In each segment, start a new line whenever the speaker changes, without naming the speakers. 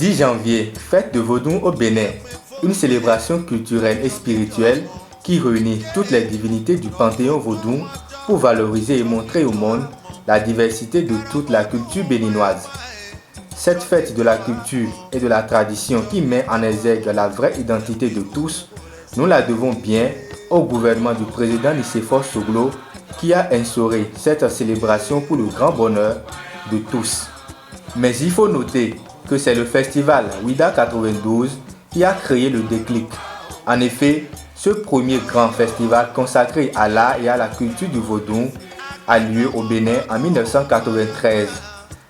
10 janvier, fête de Vodou au Bénin, une célébration culturelle et spirituelle qui réunit toutes les divinités du panthéon vaudou pour valoriser et montrer au monde la diversité de toute la culture béninoise. Cette fête de la culture et de la tradition qui met en exergue la vraie identité de tous, nous la devons bien au gouvernement du président Nicéphore Soglo qui a instauré cette célébration pour le grand bonheur de tous. Mais il faut noter que c'est le festival Ouida 92 qui a créé le déclic. En effet, ce premier grand festival consacré à l'art et à la culture du vaudou a lieu au Bénin en 1993.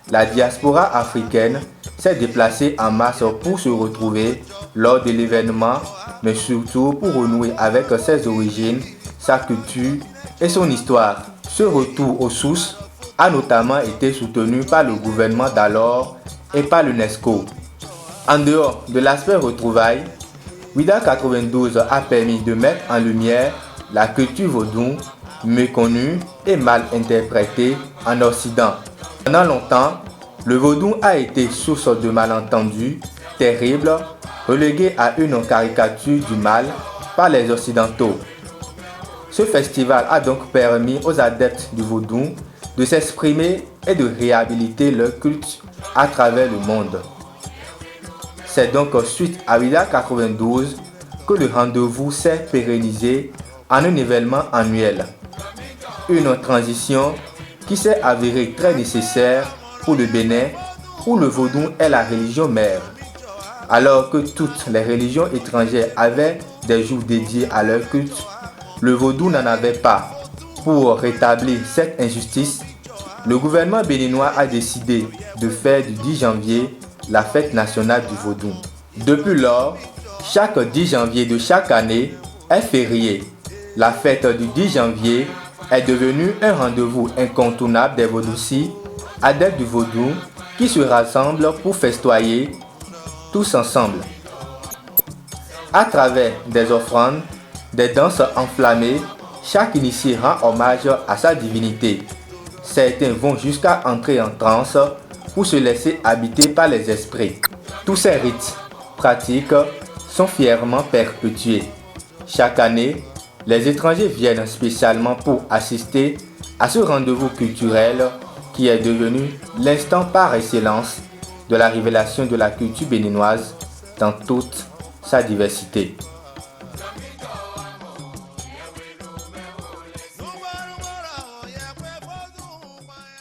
La diaspora africaine s'est déplacée en masse pour se retrouver lors de l'événement, mais surtout pour renouer avec ses origines, sa culture et son histoire. Ce retour aux sources a notamment été soutenu par le gouvernement d'alors et par l'UNESCO. En dehors de l'aspect retrouvailles, Ouida 92 a permis de mettre en lumière la culture vaudou, méconnue et mal interprétée en Occident. Pendant longtemps, le vaudou a été source de malentendus terribles, relégué à une caricature du mal par les Occidentaux. Ce festival a donc permis aux adeptes du vaudou de s'exprimer et de réhabiliter leur culte à travers le monde. C'est donc suite à Ouida 92 que le rendez-vous s'est pérennisé en un événement annuel. Une transition qui s'est avérée très nécessaire pour le Bénin où le vaudou est la religion mère. Alors que toutes les religions étrangères avaient des jours dédiés à leur culte, le vaudou n'en avait pas. Pour rétablir cette injustice, le gouvernement béninois a décidé de faire du 10 janvier la fête nationale du vaudou. Depuis lors, chaque 10 janvier de chaque année est férié. La fête du 10 janvier est devenue un rendez-vous incontournable des vaudoucis, adeptes du vaudou, qui se rassemblent pour festoyer tous ensemble. À travers des offrandes, des danses enflammées, chaque initié rend hommage à sa divinité. Certains vont jusqu'à entrer en transe pour se laisser habiter par les esprits. Tous ces rites pratiques sont fièrement perpétués. Chaque année, les étrangers viennent spécialement pour assister à ce rendez-vous culturel qui est devenu l'instant par excellence de la révélation de la culture béninoise dans toute sa diversité.